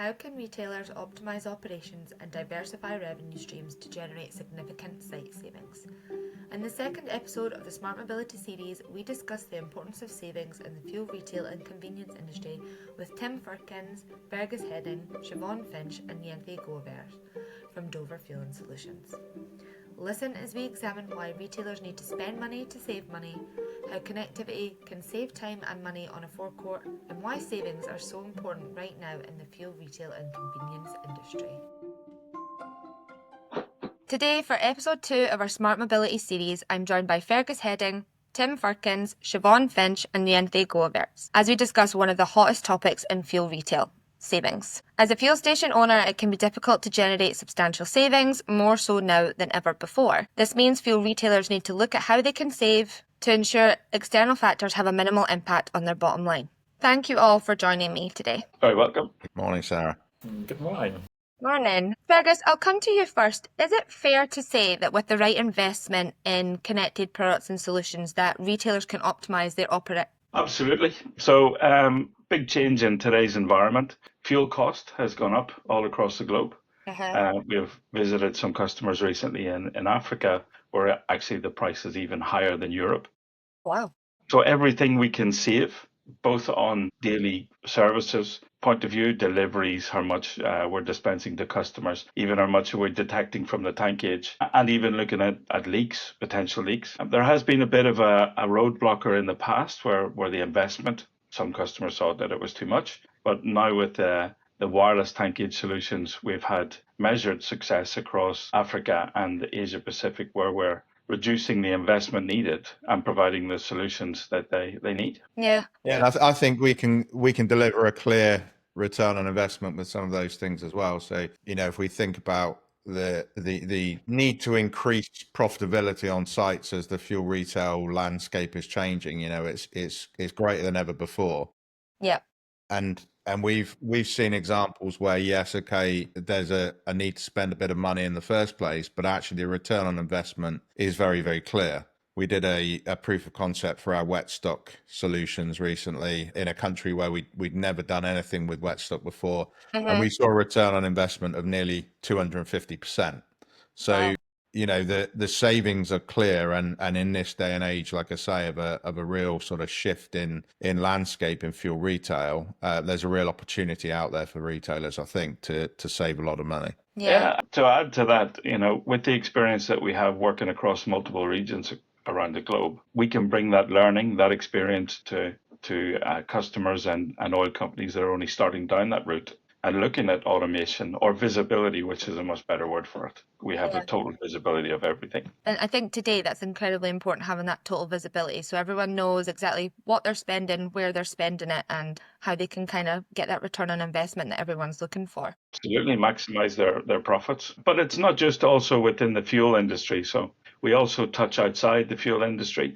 How can retailers optimise operations and diversify revenue streams to generate significant site savings? In the second episode of the Smart Mobility series, we discuss the importance of savings in the fuel retail and convenience industry with Tim Firkins, Fergus Heading, Siobhan Finch and Jenthe Goaverts from Dover Fuel and Solutions. Listen as we examine why retailers need to spend money to save money, how connectivity can save time and money on a forecourt, and why savings are so important right now in the fuel retail and convenience industry. Today, for episode 2 of our Smart Mobility series, I'm joined by Fergus Heading, Tim Firkins, Siobhan Finch and Jenthe Goaverts as we discuss one of the hottest topics in fuel retail: savings. As a fuel station owner, it can be difficult to generate substantial savings, more so now than ever before. This means fuel retailers need to look at how they can save to ensure external factors have a minimal impact on their bottom line. Thank you all for joining me today. Very welcome. Good morning, Sarah. Good morning. Morning. Fergus, I'll come to you first. Is it fair to say that with the right investment in connected products and solutions that retailers can optimise their Absolutely. So big change in today's environment. Fuel cost has gone up all across the globe. We have visited some customers recently in Africa where actually the price is even higher than Europe. Wow. So everything we can save, both on daily services point of view, deliveries, how much we're dispensing to customers, even how much we're detecting from the tankage, and even looking at leaks, potential leaks. There has been a bit of a roadblocker in the past where the investment, some customers thought that it was too much, but now with the wireless tankage solutions, we've had measured success across Africa and Asia Pacific where we're reducing the investment needed and providing the solutions that they need. Yeah. And I think we can deliver a clear return on investment with some of those things as well. So, if we think about the need to increase profitability on sites as the fuel retail landscape is changing, it's greater than ever before. Yeah. And we've seen examples where, yes, okay, there's a need to spend a bit of money in the first place, but actually the return on investment is very, very clear. We did a proof of concept for our wet stock solutions recently in a country where we'd never done anything with wet stock before. And we saw a return on investment of nearly 250%. So, Wow. The savings are clear, and in this day and age, like I say, of a real sort of shift in landscape in fuel retail, there's a real opportunity out there for retailers, I think, to save a lot of money. Yeah. To add to that, with the experience that we have working across multiple regions around the globe, we can bring that learning, that experience to customers and oil companies that are only starting down that route and looking at automation or visibility, which is a much better word for it. We have the total visibility of everything. And I think today that's incredibly important, having that total visibility, so everyone knows exactly what they're spending, where they're spending it, and how they can kind of get that return on investment that everyone's looking for. Absolutely, maximize their profits. But it's not just also within the fuel industry. So we also touch outside the fuel industry.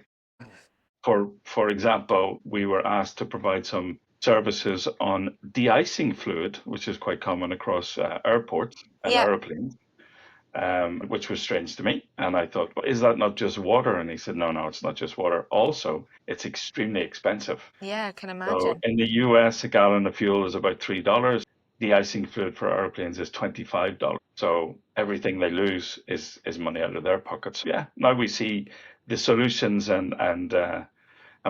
For example, we were asked to provide some services on de-icing fluid, which is quite common across airports and aeroplanes, which was strange to me. And I thought, well, is that not just water? And he said, no, it's not just water. Also, it's extremely expensive. Yeah, I can imagine. So in the US, a gallon of fuel is about $3. De-icing fluid for airplanes is $25. So everything they lose is money out of their pockets. Yeah, now we see the solutions and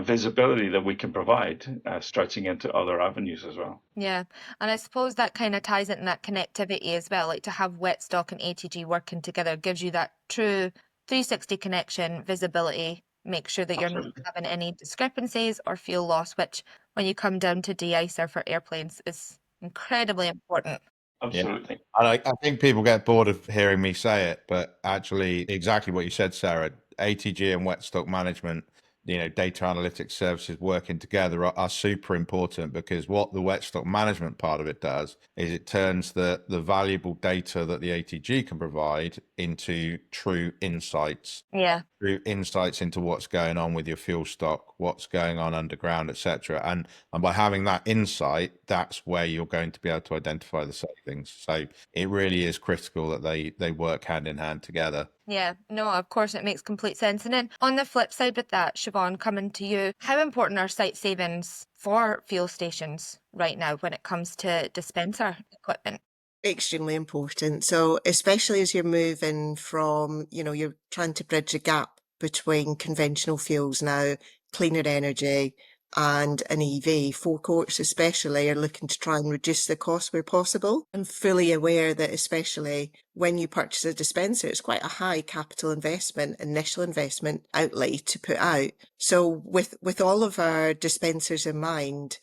visibility that we can provide stretching into other avenues as well. Yeah, and I suppose that kind of ties into that connectivity as well. Like, to have wet stock and ATG working together gives you that true 360 connection, visibility, make sure that you're not having any discrepancies or fuel loss, which when you come down to de-icer for airplanes is incredibly important. Absolutely. Yeah. And I think people get bored of hearing me say it, but actually exactly what you said, Sarah, ATG and wet stock management, data analytics services working together are super important, because what the wet stock management part of it does is it turns the valuable data that the ATG can provide into true insights. Yeah. True insights into what's going on with your fuel stock, what's going on underground, etc. And by having that insight, that's where you're going to be able to identify the savings. So it really is critical that they work hand in hand together. Yeah, no, of course, it makes complete sense. And then on the flip side with that, Siobhan, coming to you, how important are site savings for fuel stations right now when it comes to dispenser equipment? Extremely important. So especially as you're moving from, you're trying to bridge a gap between conventional fuels now, cleaner energy and an EV, forecourts especially are looking to try and reduce the cost where possible. I'm fully aware that especially when you purchase a dispenser, it's quite a high capital investment, initial investment outlay to put out. So with all of our dispensers in mind,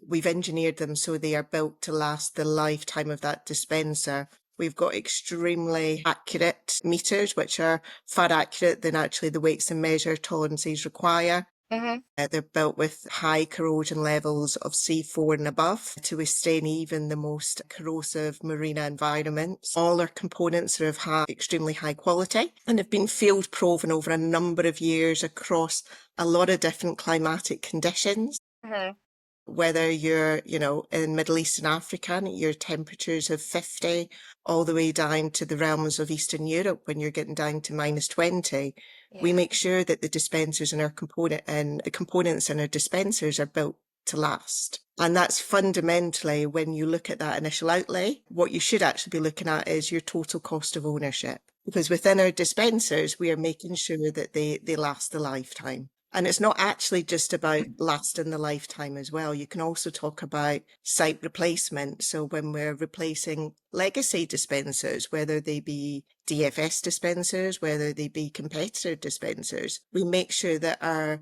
we've engineered them so they are built to last the lifetime of that dispenser. We've got extremely accurate meters, which are far accurate than actually the weights and measure tolerances require. They're built with high corrosion levels of C4 and above to withstand even the most corrosive marina environments. All our components are of extremely high quality and have been field proven over a number of years across a lot of different climatic conditions. Whether you're, in Middle East and Africa, and your temperatures of 50, all the way down to the realms of Eastern Europe when you're getting down to -20, we make sure that the dispensers and the components in our dispensers are built to last. And that's fundamentally, when you look at that initial outlay, what you should actually be looking at is your total cost of ownership. Because within our dispensers, we are making sure that they last a lifetime. And it's not actually just about lasting the lifetime as well. You can also talk about site replacement. So when we're replacing legacy dispensers, whether they be DFS dispensers, whether they be competitor dispensers, we make sure that our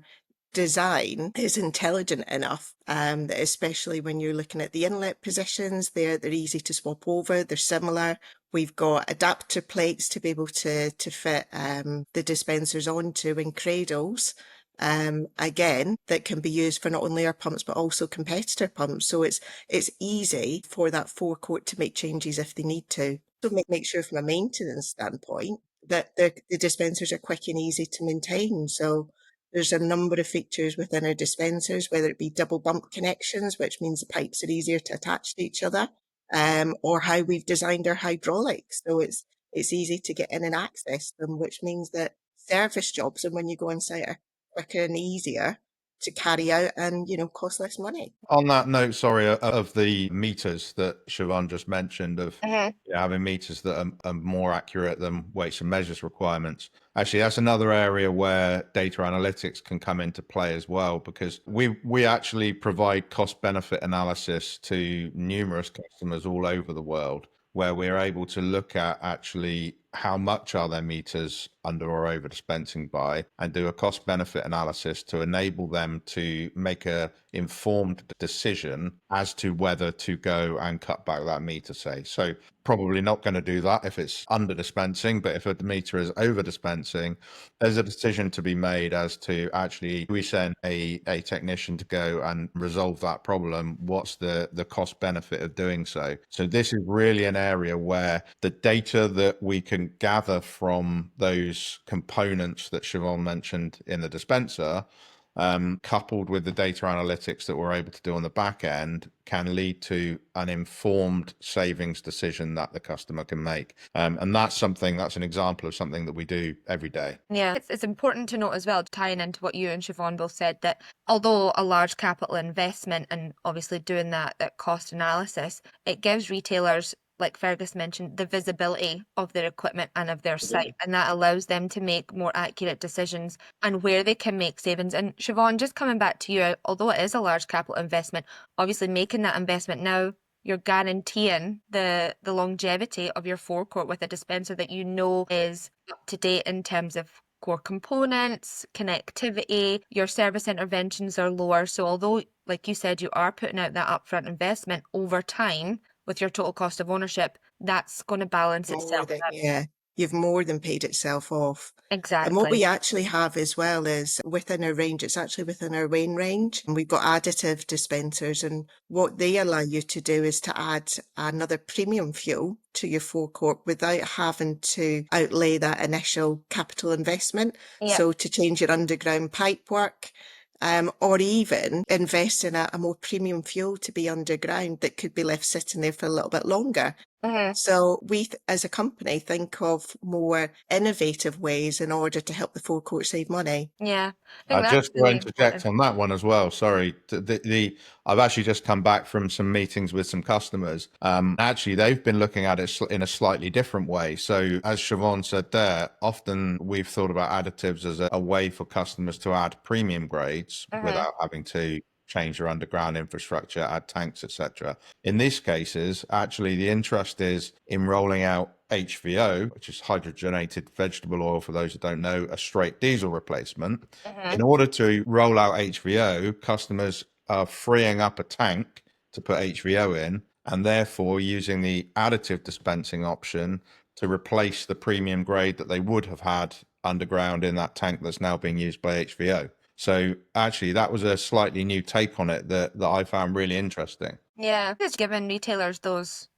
design is intelligent enough, that especially when you're looking at the inlet positions, they're easy to swap over, they're similar. We've got adapter plates to be able to fit the dispensers onto in cradles. Again, that can be used for not only our pumps but also competitor pumps. So it's easy for that forecourt to make changes if they need to. So make sure from a maintenance standpoint that the dispensers are quick and easy to maintain. So there's a number of features within our dispensers, whether it be double bump connections, which means the pipes are easier to attach to each other, or how we've designed our hydraulics. So it's easy to get in and access them, which means that service jobs, and when you go on site, are quicker and easier to carry out and, cost less money. On that note, sorry, of the meters that Siobhan just mentioned, of having meters that are more accurate than weights and measures requirements. Actually, that's another area where data analytics can come into play as well, because we actually provide cost benefit analysis to numerous customers all over the world, where we're able to look at actually how much are their meters under or over dispensing by, and do a cost benefit analysis to enable them to make a informed decision as to whether to go and cut back that meter, say. So probably not going to do that if it's under dispensing, but if a meter is over dispensing, there's a decision to be made as to actually, we send a technician to go and resolve that problem. What's the cost benefit of doing so? So this is really an area where the data that we can gather from those components that Siobhan mentioned in the dispenser, coupled with the data analytics that we're able to do on the back end, can lead to an informed savings decision that the customer can make. And that's an example of something that we do every day. Yeah, it's important to note as well, tying into what you and Siobhan both said, that although a large capital investment and obviously doing that cost analysis, it gives retailers, like Fergus mentioned, the visibility of their equipment and of their site, and that allows them to make more accurate decisions and where they can make savings. And Siobhan, just coming back to you, although it is a large capital investment, obviously making that investment now, you're guaranteeing the longevity of your forecourt with a dispenser that you know is up to date in terms of core components, connectivity. Your service interventions are lower. So although, like you said, you are putting out that upfront investment, over time, with your total cost of ownership, that's going to balance itself out. Yeah, you've more than paid itself off. Exactly. And what we actually have as well is within our range, it's actually within our main range, and we've got additive dispensers, and what they allow you to do is to add another premium fuel to your forecourt without having to outlay that initial capital investment. Yeah. So to change your underground pipe work, or even invest in a more premium fuel to be underground that could be left sitting there for a little bit longer. So we, as a company, think of more innovative ways in order to help the forecourt save money. Yeah, I think that's Just to really interject important. on that one as well. Sorry, I've actually just come back from some meetings with some customers. Actually, they've been looking at it in a slightly different way. So, as Siobhan said there, often we've thought about additives as a way for customers to add premium grades without having to change their underground infrastructure, add tanks, etc. In these cases, actually, the interest is in rolling out HVO, which is hydrogenated vegetable oil, for those who don't know, a straight diesel replacement. In order to roll out HVO, customers are freeing up a tank to put HVO in, and therefore using the additive dispensing option to replace the premium grade that they would have had underground in that tank that's now being used by HVO. So actually, that was a slightly new take on it that I found really interesting. Yeah, it's giving retailers those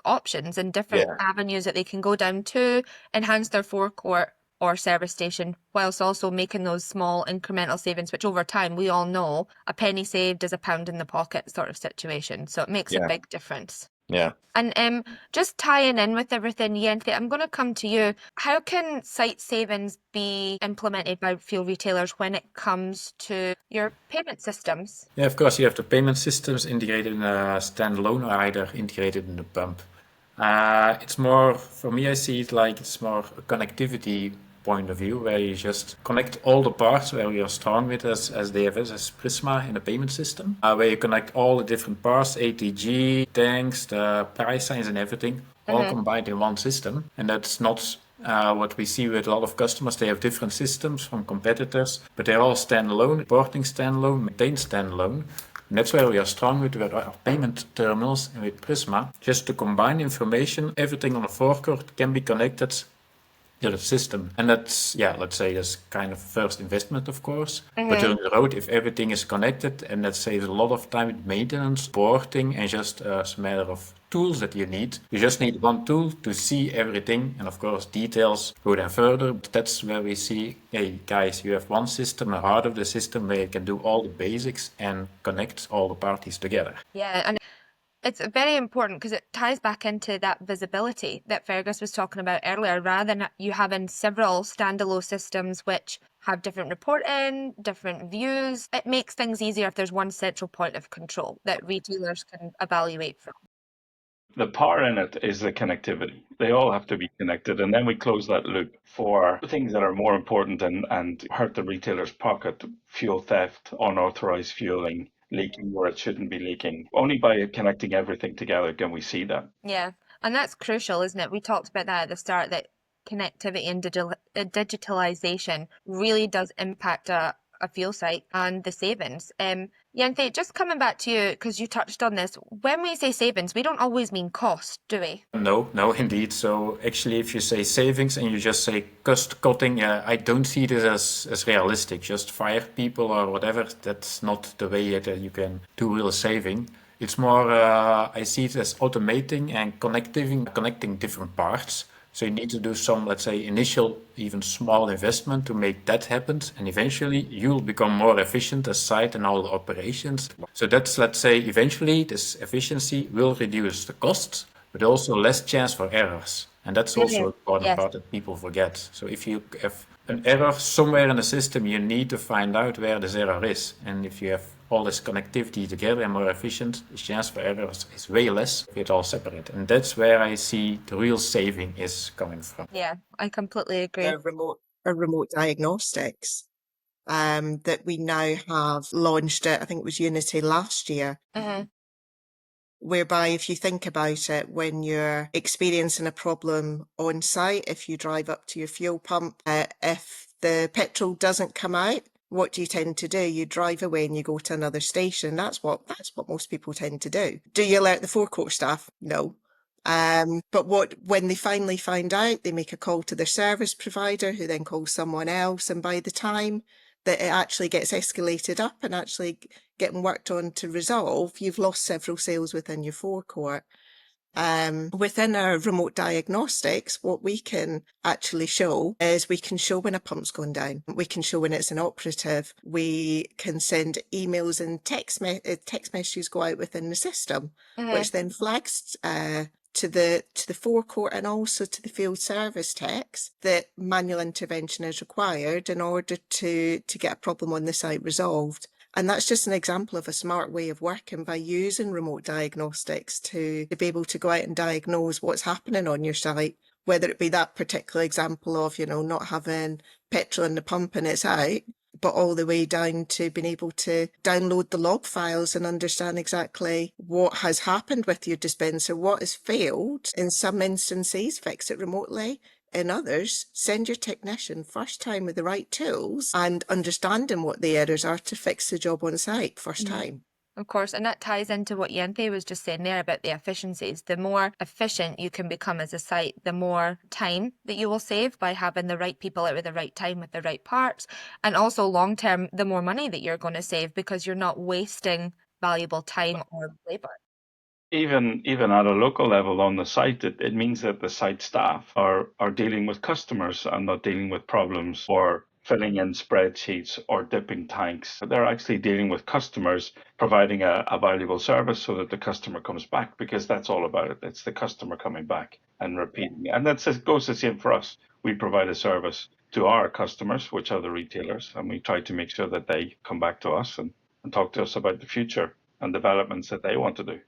options and different avenues that they can go down to enhance their forecourt or service station, whilst also making those small incremental savings, which over time we all know a penny saved is a pound in the pocket sort of situation. So it makes a big difference. Yeah. And just tying in with everything, Jenthe, I'm going to come to you. How can site savings be implemented by fuel retailers when it comes to your payment systems? Yeah, of course, you have the payment systems integrated in a standalone or either integrated in the pump. It's more, for me, I see it like it's more a connectivity point of view, where you just connect all the parts where we are strong with as DFS, as Prisma in a payment system, where you connect all the different parts, ATG, tanks, the price signs and everything, all combined in one system. And that's not what we see with a lot of customers. They have different systems from competitors, but they're all standalone, reporting standalone, maintained standalone. And that's where we are strong with our payment terminals and with Prisma. Just to combine information, everything on the forecourt can be connected to the system. And that's, let's say that's kind of first investment, of course. But down the road, if everything is connected, and that saves a lot of time with maintenance, porting, and just a matter of tools that you need. You just need one tool to see everything, and of course details go then further. But that's where we see, hey guys, you have one system, a heart of the system where you can do all the basics and connect all the parties together. Yeah, and it's very important because it ties back into that visibility that Fergus was talking about earlier. Rather than you having several standalone systems which have different reporting, different views, it makes things easier if there's one central point of control that retailers can evaluate from. The power in it is the connectivity. They all have to be connected, and then we close that loop for things that are more important and hurt the retailer's pocket: fuel theft, unauthorized fueling, leaking where it shouldn't be leaking. Only by connecting everything together can we see that. Yeah, and that's crucial, isn't it? We talked about that at the start, that connectivity and digitalization really does impact a fuel site and the savings. Jenthe, just coming back to you, because you touched on this, when we say savings, we don't always mean cost, do we? No, indeed. So actually, if you say savings and you just say cost cutting, I don't see this as realistic. Just fire people or whatever, that's not the way that you can do real saving. It's more, I see it as automating and connecting different parts. So you need to do some, let's say, initial, even small investment to make that happen. And eventually you'll become more efficient as site and all the operations. So that's, let's say, eventually this efficiency will reduce the costs, but also less chance for errors. And that's also an important part that people forget. So if you have an error somewhere in the system, you need to find out where this error is. And if you have all this connectivity together and more efficient, the chance for errors is way less if it's all separate. And that's where I see the real saving is coming from. Yeah, I completely agree. Remote diagnostics that we now have launched it, I think it was Unity last year, whereby if you think about it, when you're experiencing a problem on site, if you drive up to your fuel pump, if the petrol doesn't come out, what do you tend to do? You drive away and you go to another station. That's what most people tend to do. Do you alert the forecourt staff? No. But when they finally find out, they make a call to their service provider, who then calls someone else. And by the time that it actually gets escalated up and actually getting worked on to resolve, you've lost several sales within your forecourt. Within our remote diagnostics, what we can actually show is we can show when a pump's gone down. We can show when it's inoperative. We can send emails and text messages go out within the system, which then flags to the forecourt and also to the field service techs that manual intervention is required in order to get a problem on the site resolved. And that's just an example of a smart way of working by using remote diagnostics to be able to go out and diagnose what's happening on your site, whether it be that particular example of, not having petrol in the pump and it's out, but all the way down to being able to download the log files and understand exactly what has happened with your dispenser, what has failed. In some instances, fix it remotely. In others, send your technician first time with the right tools and understanding what the errors are to fix the job on site first time. Of course, and that ties into what Jenthe was just saying there about the efficiencies. The more efficient you can become as a site, the more time that you will save by having the right people out at the right time with the right parts. And also long term, the more money that you're going to save because you're not wasting valuable time or labour. Even at a local level on the site, it means that the site staff are dealing with customers and not dealing with problems or filling in spreadsheets or dipping tanks. They're actually dealing with customers, providing a valuable service so that the customer comes back, because that's all about it. It's the customer coming back and repeating. And that goes the same for us. We provide a service to our customers, which are the retailers, and we try to make sure that they come back to us and talk to us about the future and developments that they want to do.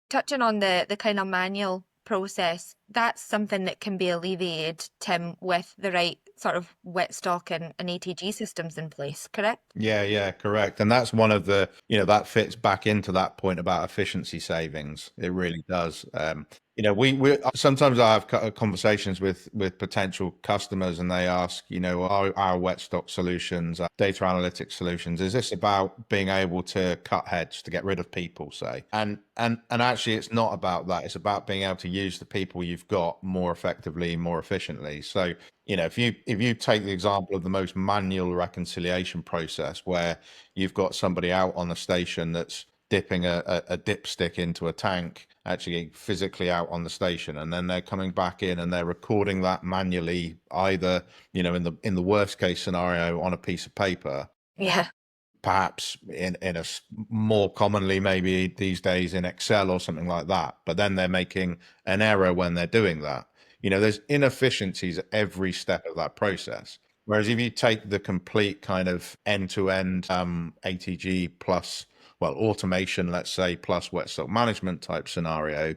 Touching on the kind of manual process, that's something that can be alleviated, Tim, with the right sort of wet stock and ATG systems in place, correct? Yeah, correct. And that's one of the, that fits back into that point about efficiency savings. It really does. We sometimes I have conversations with potential customers and they ask, are our wet stock solutions, our data analytics solutions, is this about being able to cut heads, to get rid of people, say? And actually it's not about that. It's about being able to use the people you've got more effectively, more efficiently. So, if you take the example of the most manual reconciliation process where you've got somebody out on the station that's dipping a dipstick into a tank, actually physically out on the station, and then they're coming back in and they're recording that manually, either, in the worst case scenario on a piece of paper. Yeah. Perhaps in a more commonly maybe these days in Excel or something like that. But then they're making an error when they're doing that. There's inefficiencies at every step of that process. Whereas if you take the complete kind of end-to-end ATG plus, automation, let's say, plus wet stock management type scenario,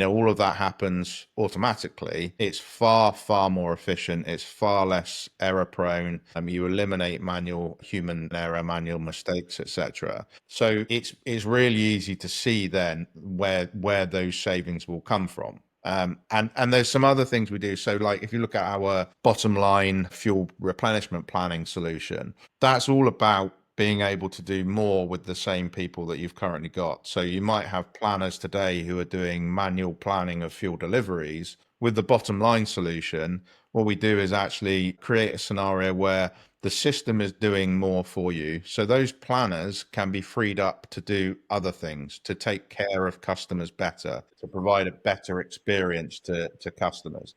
all of that happens automatically. It's far, far more efficient. It's far less error prone. You eliminate manual human error, manual mistakes, etc. So it's really easy to see then where those savings will come from. And there's some other things we do. So like if you look at our bottom line fuel replenishment planning solution, that's all about being able to do more with the same people that you've currently got. So you might have planners today who are doing manual planning of fuel deliveries. With the bottom line solution, what we do is actually create a scenario where the system is doing more for you. So those planners can be freed up to do other things, to take care of customers better, to provide a better experience to customers.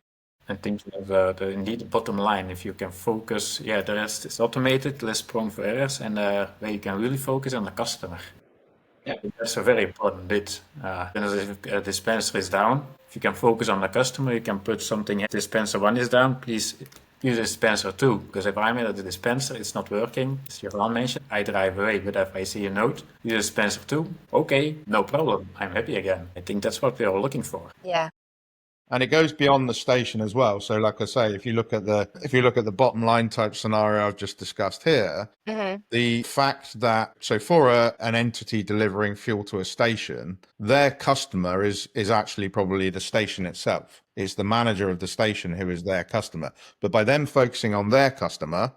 I think you have indeed the bottom line. If you can focus, the rest is automated, less prone for errors, and where you can really focus on the customer. Yeah, that's a very important bit. If a dispenser is down, if you can focus on the customer, you can put something, dispenser 1 is down, please use dispenser 2. Because if I'm at the dispenser, it's not working, as Siobhan mentioned, I drive away. But if I see a note, use dispenser 2, okay, no problem, I'm happy again. I think that's what we're all looking for. Yeah. And it goes beyond the station as well. So like I say, if you look at the bottom line type scenario I've just discussed here, the fact that, so for an entity delivering fuel to a station, their customer is actually probably the station itself. It's the manager of the station who is their customer. But by them focusing on their customer,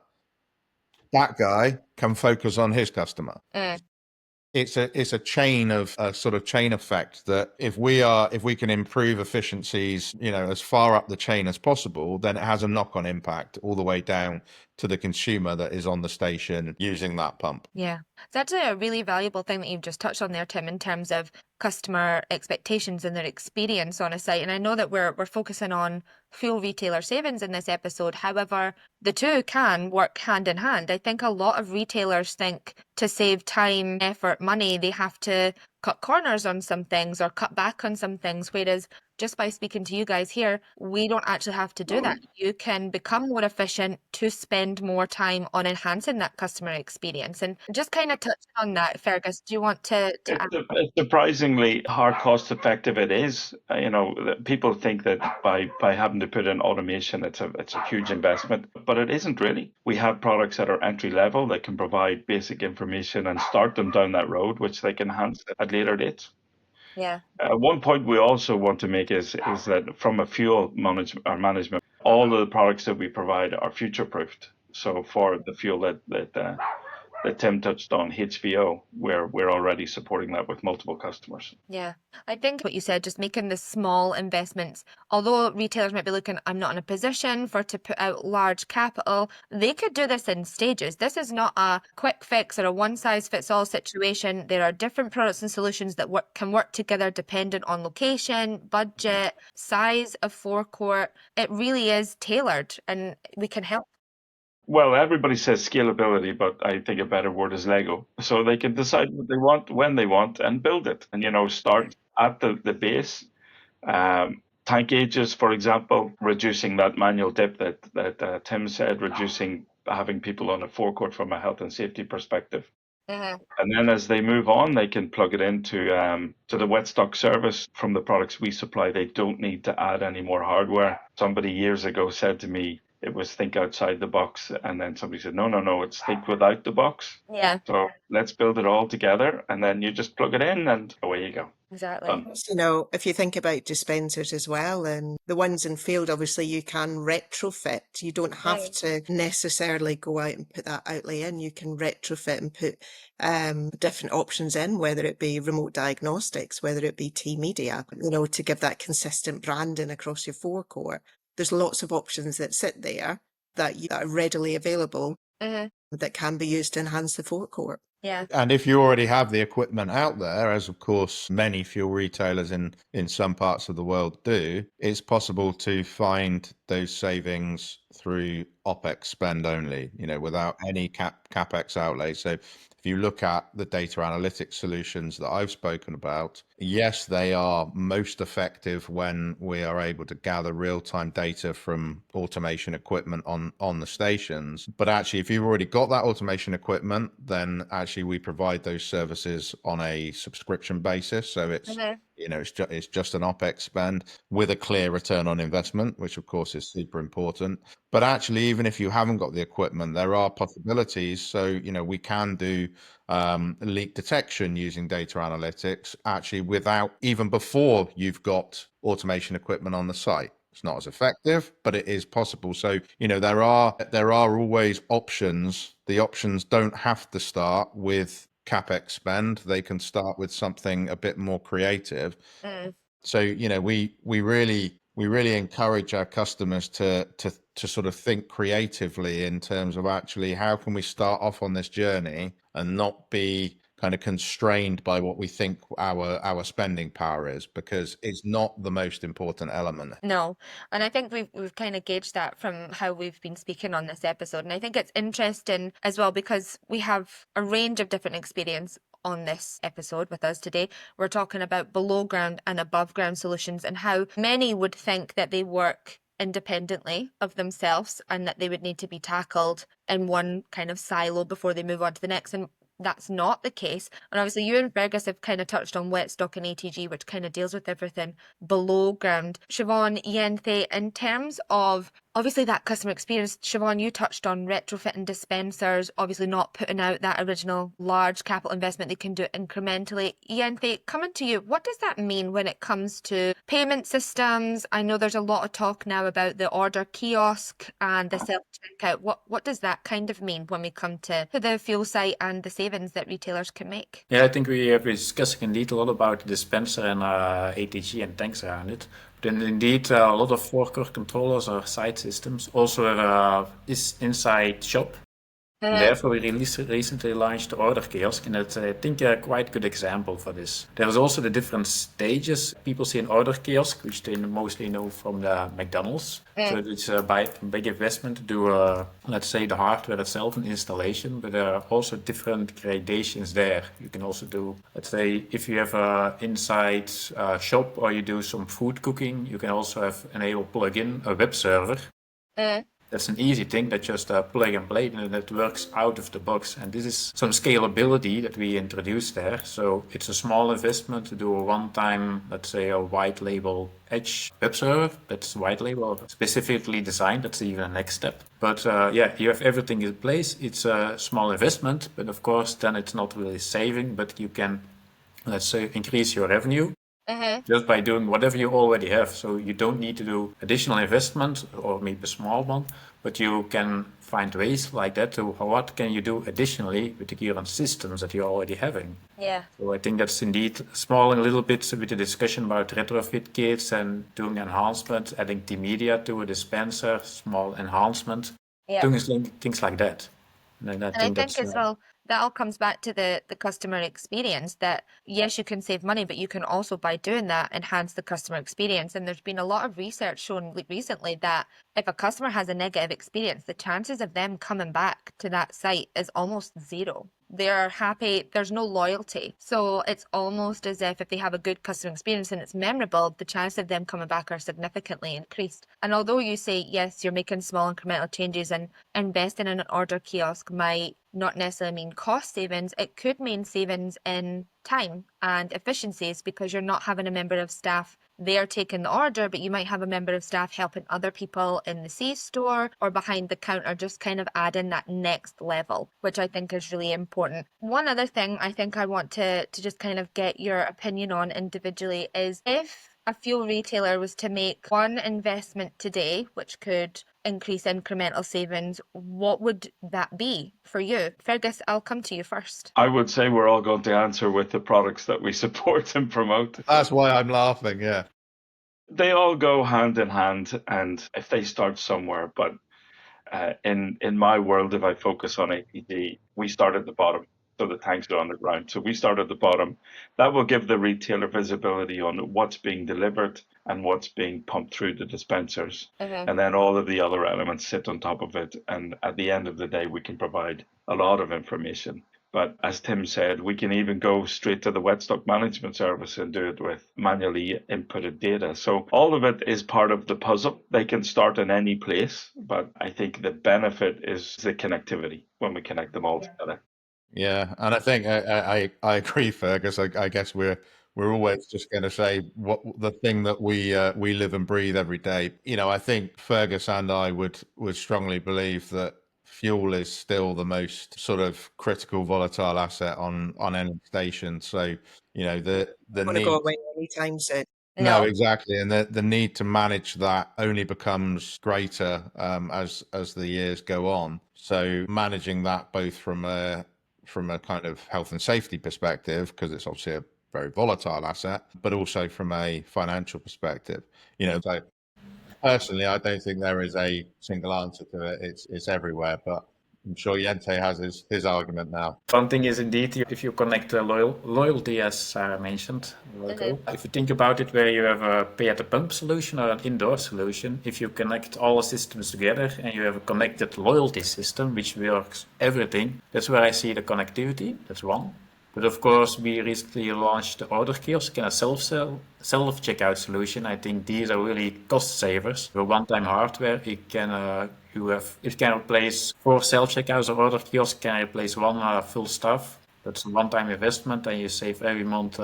that guy can focus on his customer. It's a chain of a sort of chain effect that if we can improve efficiencies, as far up the chain as possible, then it has a knock-on impact all the way down to the consumer that is on the station using that pump. Yeah, that's a really valuable thing that you've just touched on there, Tim, in terms of customer expectations and their experience on a site. And I know that we're focusing on fuel retailer savings in this episode. However, the two can work hand in hand. I think a lot of retailers think to save time, effort, money, they have to cut corners on some things or cut back on some things, whereas just by speaking to you guys here, we don't actually have to do that. You can become more efficient to spend more time on enhancing that customer experience. And just kind of touching on that, Fergus, do you want to add? It's surprisingly how cost effective it is. People think that by having to put in automation, it's a huge investment, but it isn't really. We have products that are entry level that can provide basic information and start them down that road, which they can enhance at later dates. Yeah. One point we also want to make is that from a fuel management, all of the products that we provide are future proofed. So for the fuel that Tim touched on, HVO, we're already supporting that with multiple customers. Yeah, I think what you said, just making the small investments, although retailers might be looking, I'm not in a position to put out large capital, they could do this in stages. This is not a quick fix or a one-size-fits-all situation. There are different products and solutions that can work together dependent on location, budget, size of forecourt. It really is tailored, and we can help. Well, everybody says scalability, but I think a better word is Lego. So they can decide what they want, when they want, and build it. And, start at the base. Tank gauges, for example, reducing that manual dip that Tim said, reducing having people on a forecourt from a health and safety perspective. And then as they move on, they can plug it into to the wet stock service from the products we supply. They don't need to add any more hardware. Somebody years ago said to me, it was think outside the box. And then somebody said, no, it's think without the box. Yeah. So let's build it all together. And then you just plug it in and away you go. Exactly. If you think about dispensers as well, and the ones in field, obviously you can retrofit. You don't have to necessarily go out and put that outlay in. You can retrofit and put different options in, whether it be remote diagnostics, whether it be T-media, to give that consistent branding across your forecourt. There's lots of options that sit there that are readily available that can be used to enhance the forecourt. Yeah. And if you already have the equipment out there, as of course many fuel retailers in some parts of the world do, it's possible to find those savings through OPEX spend only, without any CapEx outlay. So if you look at the data analytics solutions that I've spoken about, yes, they are most effective when we are able to gather real-time data from automation equipment on the stations. But actually, if you've already got that automation equipment, then actually we provide those services on a subscription basis. So it's it's just an OPEX spend with a clear return on investment, which of course is super important. But actually, even if you haven't got the equipment, there are possibilities. So, we can do leak detection using data analytics, actually even before you've got automation equipment on the site. It's not as effective, but it is possible. So, there are always options. The options don't have to start with CapEx spend. They can start with something a bit more creative. So, we really encourage our customers to sort of think creatively in terms of actually how can we start off on this journey and not be kind of constrained by what we think our spending power is, because it's not the most important element. No, and I think we've kind of gauged that from how we've been speaking on this episode, and I think it's interesting as well because we have a range of different experience on this episode with us today. We're talking about below ground and above ground solutions and how many would think that they work independently of themselves and that they would need to be tackled in one kind of silo before they move on to the next. And that's not the case. And obviously you and Fergus have kind of touched on wet stock and ATG, which kind of deals with everything below ground. Siobhan, Jenthe, in terms of obviously that customer experience, Siobhan, you touched on retrofitting dispensers, obviously not putting out that original large capital investment. They can do it incrementally. Jenthe, coming to you, what does that mean when it comes to payment systems? I know there's a lot of talk now about the order kiosk and the self-checkout. What does that kind of mean when we come to the fuel site and the savings that retailers can make? Yeah, I think we have been discussing indeed a lot about the dispenser and ATG and tanks around it. But indeed, a lot of forecourt controllers or site systems also is inside shop. And therefore, we recently launched the order kiosk, and it's, I think, a quite good example for this. There's also the different stages. People see an order kiosk, which they mostly know from the McDonald's. So it's a big investment to do, let's say, the hardware itself and installation, but there are also different gradations there. You can also do, let's say, if you have a inside shop or you do some food cooking, you can also plug in a web server. That's an easy thing that just plug and play, and it works out of the box. And this is some scalability that we introduced there. So it's a small investment to do a one-time, let's say, a white label Edge web server. That's white label, specifically designed. That's even a next step. But you have everything in place. It's a small investment, but of course, then it's not really saving, but you can, let's say, increase your revenue. Just by doing whatever you already have. So you don't need to do additional investment or maybe a small one, but you can find ways like that to what can you do additionally with the current systems that you're already having. Yeah. So I think that's indeed small and a little bit with the discussion about retrofit kits and doing enhancement, adding the media to a dispenser, small enhancement, doing things like that. And I think as well, that all comes back to the customer experience, that yes, you can save money, but you can also, by doing that, enhance the customer experience. And there's been a lot of research shown recently that if a customer has a negative experience, the chances of them coming back to that site is almost zero. They're happy, there's no loyalty. So it's almost as if they have a good customer experience and it's memorable, the chances of them coming back are significantly increased. And although you say, yes, you're making small incremental changes and investing in an order kiosk might not necessarily mean cost savings, it could mean savings in time and efficiencies, because you're not having a member of staff there taking the order, but you might have a member of staff helping other people in the C-store or behind the counter, just kind of adding that next level, which I think is really important. One other thing I think I want to just kind of get your opinion on individually is, if a fuel retailer was to make one investment today, which could increase incremental savings, what would that be for you? Fergus, I'll come to you first. I would say we're all going to answer with the products that we support and promote. That's why I'm laughing, yeah. They all go hand in hand, and if they start somewhere, but in my world, if I focus on APD, we start at the bottom. So the tanks are underground. So we start at the bottom. That will give the retailer visibility on what's being delivered and what's being pumped through the dispensers. And then all of the other elements sit on top of it. And at the end of the day, we can provide a lot of information. But as Tim said, we can even go straight to the wet stock management service and do it with manually inputted data. So all of it is part of the puzzle. They can start in any place, but I think the benefit is the connectivity when we connect them all together. Yeah, and I think I agree, Fergus. I guess we're always just going to say what the thing that we live and breathe every day. You know, I think Fergus and I would strongly believe that fuel is still the most sort of critical volatile asset on any station. So, you know, the Want to need go away anytime soon. no, exactly, and the need to manage that only becomes greater as the years go on. So managing that both from a kind of health and safety perspective, because it's obviously a very volatile asset, but also from a financial perspective. You know, so personally, I don't think there is a single answer to it. It's everywhere, but I'm sure Jenthe has his argument now. One thing is indeed, if you connect loyalty, as Sarah mentioned, if you think about it, where you have a pay at the pump solution or an indoor solution, if you connect all the systems together and you have a connected loyalty system, which works everything, that's where I see the connectivity. That's one. But of course, we recently launched the order kiosk and a self-checkout solution. I think these are really cost savers. For one-time hardware, it can replace 4 self-checkouts or order kiosks, can replace 1 full staff. That's a one-time investment, and you save every month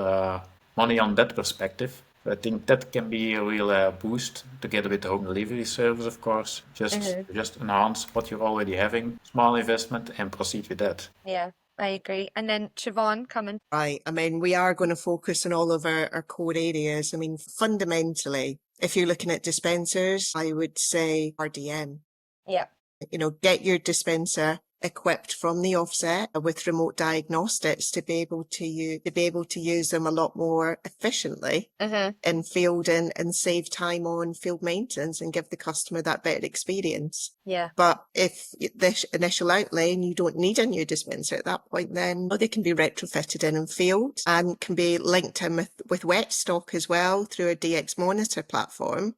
money on that perspective. I think that can be a real boost, together with the home delivery service, of course. Just enhance what you're already having, small investment, and proceed with that. Yeah, I agree. And then Siobhan, coming. Right. I mean, we are going to focus on all of our core areas. I mean, fundamentally, if you're looking at dispensers, I would say RDM. Yeah. You know, get your dispenser equipped from the offset with remote diagnostics to be able to use them a lot more efficiently in field and save time on field maintenance and give the customer that better experience. Yeah. But if this initial outlay and you don't need a new dispenser at that point, then they can be retrofitted in field and can be linked in with wet stock as well through a DX Monitor platform.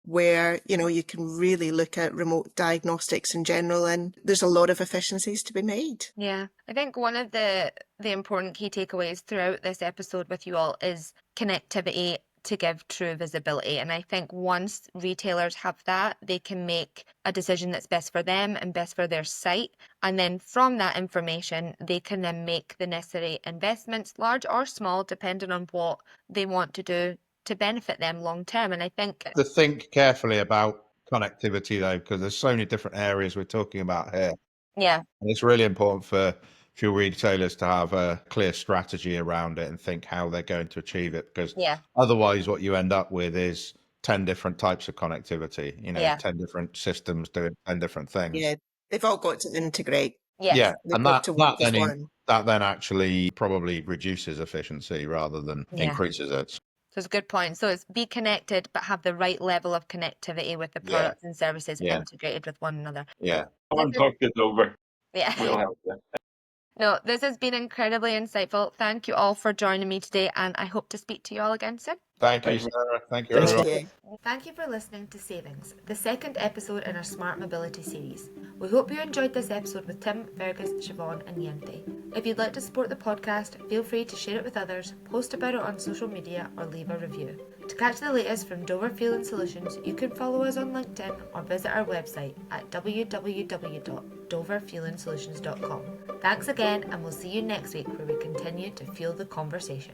Where, you can really look at remote diagnostics in general, and there's a lot of efficiencies to be made. Yeah. I think one of the important key takeaways throughout this episode with you all is connectivity to give true visibility. And I think once retailers have that, they can make a decision that's best for them and best for their site. And then from that information, they can then make the necessary investments, large or small, depending on what they want to do to benefit them long term. And I think To think carefully about connectivity though, because there's so many different areas we're talking about here. Yeah. And it's really important for fuel retailers to have a clear strategy around it and think how they're going to achieve it, because otherwise what you end up with is 10 different types of connectivity, 10 different systems doing 10 different things. Yeah, they've all got to integrate. Yes. Yeah, They've and got to work as one. that then actually probably reduces efficiency rather than increases it. So it's a good point. So it's be connected, but have the right level of connectivity with the products and services integrated with one another. Yeah. Come and talk it over. Yeah. We'll help you. No, this has been incredibly insightful. Thank you all for joining me today, and I hope to speak to you all again soon. Thank you, Sarah. Thank you, everyone. Thank you for listening to Savings, the second episode in our Smart Mobility series. We hope you enjoyed this episode with Tim, Fergus, Siobhan and Jenthe. If you'd like to support the podcast, feel free to share it with others, post about it on social media or leave a review. To catch the latest from Dover Fueling Solutions, you can follow us on LinkedIn or visit our website at www.doverfuelingsolutions.com. Thanks again, and we'll see you next week where we continue to fuel the conversation.